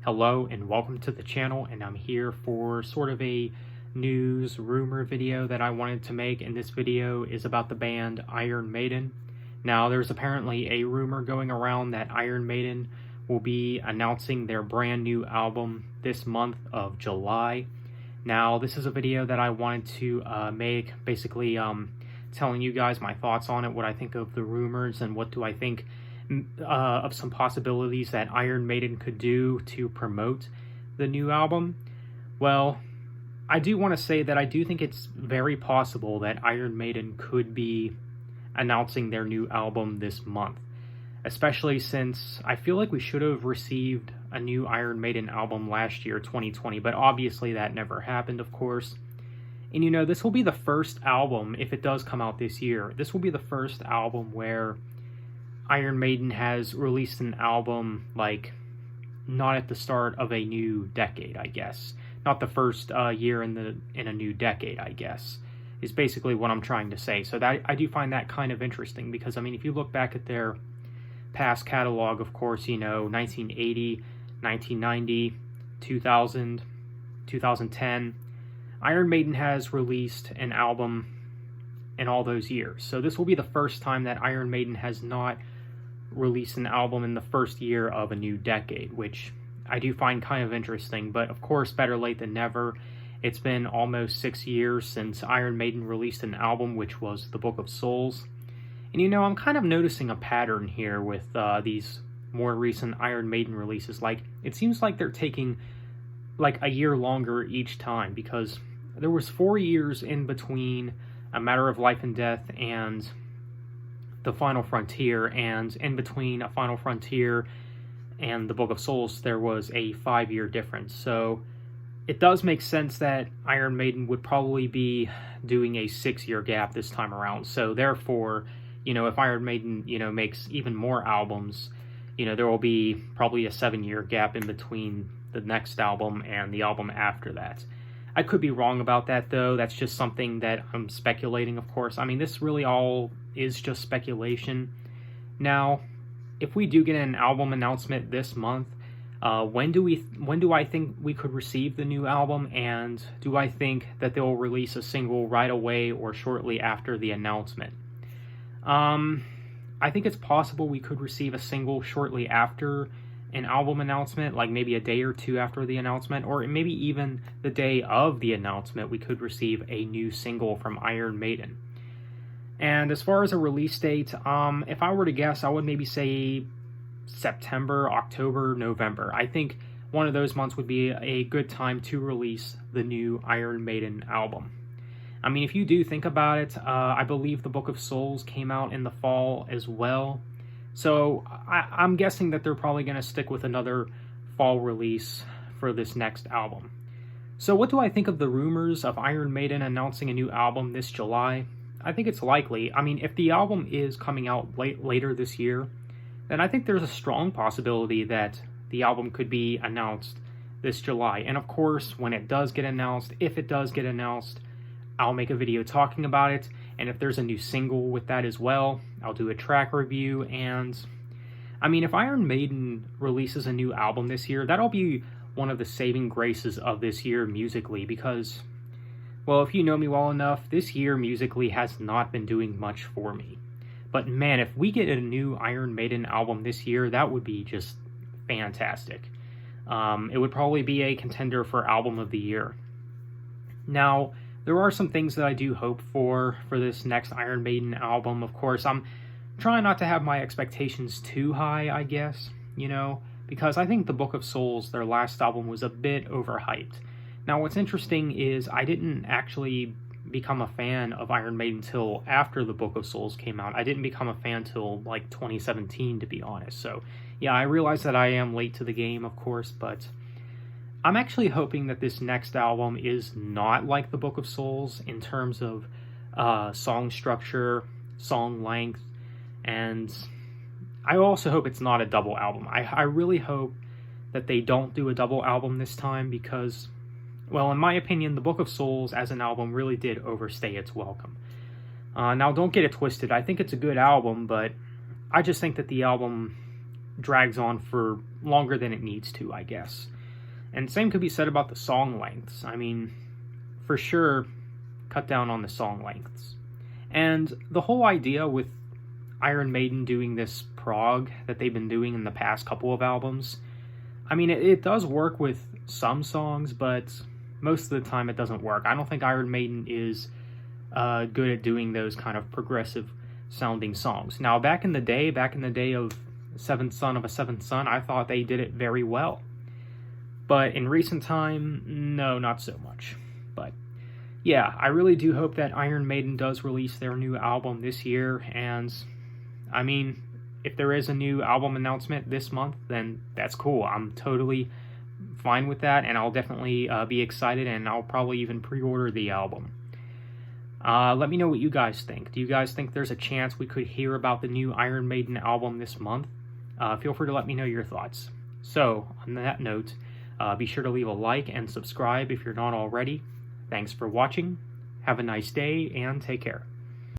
Hello and welcome to the channel, and I'm here for sort of a news rumor video that I wanted to make, and this video is about the band Iron Maiden. Now, there's apparently a rumor going around that Iron Maiden will be announcing their brand new album this month of July. Now, this is a video that I wanted to make, basically telling you guys my thoughts on it, what I think of the rumors, and what do I think of some possibilities that Iron Maiden could do to promote the new album. Well, I do want to say that I do think it's very possible that Iron Maiden could be announcing their new album this month, especially since I feel like we should have received a new Iron Maiden album last year, 2020, but obviously that never happened, of course. And you know, this will be the first album, if it does come out this year, this will be the first album where Iron Maiden has released an album, like, not at the start of a new decade, I guess. Not the first year in a new decade, I guess, is basically what I'm trying to say. So that I do find that kind of interesting, because, I mean, if you look back at their past catalog, of course, you know, 1980, 1990, 2000, 2010, Iron Maiden has released an album in all those years. So this will be the first time that Iron Maiden has not released an album in the first year of a new decade, which I do find kind of interesting, but of course, better late than never. It's been almost 6 years since Iron Maiden released an album, which was The Book of Souls. And you know, I'm kind of noticing a pattern here with these more recent Iron Maiden releases. Like, it seems like they're taking like a year longer each time, because there was 4 years in between A Matter of Life and Death and The Final Frontier, and in between A Final Frontier and The Book of Souls there was a 5-year difference. So it does make sense that Iron Maiden would probably be doing a 6-year gap this time around. So therefore, you know, if Iron Maiden, you know, makes even more albums, you know, there will be probably a 7-year gap in between the next album and the album after that. I could be wrong about that, though. That's just something that I'm speculating, of course. I mean, this really all is just speculation. Now, if we do get an album announcement this month, when do I think we could receive the new album, and do I think that they'll release a single right away or shortly after the announcement? I think it's possible we could receive a single shortly after an album announcement, like maybe a day or two after the announcement, or maybe even the day of the announcement, we could receive a new single from Iron Maiden. And as far as a release date, if I were to guess, I would maybe say September, October, November. I think one of those months would be a good time to release the new Iron Maiden album. I mean, if you do think about it, I believe The Book of Souls came out in the fall as well. So I'm guessing that they're probably going to stick with another fall release for this next album. So what do I think of the rumors of Iron Maiden announcing a new album this July? I think it's likely. I mean, if the album is coming out later this year, then I think there's a strong possibility that the album could be announced this July. And of course, when it does get announced, if it does get announced, I'll make a video talking about it. And if there's a new single with that as well, I'll do a track review. And I mean, if Iron Maiden releases a new album this year, that'll be one of the saving graces of this year musically, because, well, if you know me well enough, this year musically has not been doing much for me. But man, if we get a new Iron Maiden album this year, that would be just fantastic. It would probably be a contender for Album of the Year. Now, there are some things that I do hope for this next Iron Maiden album. Of course, I'm trying not to have my expectations too high, I guess, you know, because I think The Book of Souls, their last album, was a bit overhyped. Now, what's interesting is I didn't actually become a fan of Iron Maiden till after The Book of Souls came out. I didn't become a fan till like 2017, to be honest. So, yeah, I realize that I am late to the game, of course, but I'm actually hoping that this next album is not like The Book of Souls in terms of song structure, song length, and I also hope it's not a double album. I really hope that they don't do a double album this time, because, well, in my opinion, The Book of Souls as an album really did overstay its welcome. Now, don't get it twisted. I think it's a good album, but I just think that the album drags on for longer than it needs to, I guess. And same could be said about the song lengths. I mean, for sure, cut down on the song lengths. And the whole idea with Iron Maiden doing this prog that they've been doing in the past couple of albums, I mean, it does work with some songs, but most of the time it doesn't work. I don't think Iron Maiden is good at doing those kind of progressive sounding songs. Now, back in the day of Seventh Son of a Seventh Son, I thought they did it very well. But in recent time, no, not so much. But yeah, I really do hope that Iron Maiden does release their new album this year. And I mean, if there is a new album announcement this month, then that's cool. I'm totally fine with that, and I'll definitely be excited, and I'll probably even pre-order the album. Let me know what you guys think. Do you guys think there's a chance we could hear about the new Iron Maiden album this month? Feel free to let me know your thoughts. So, on that note, be sure to leave a like and subscribe if you're not already. Thanks for watching. Have a nice day, and take care.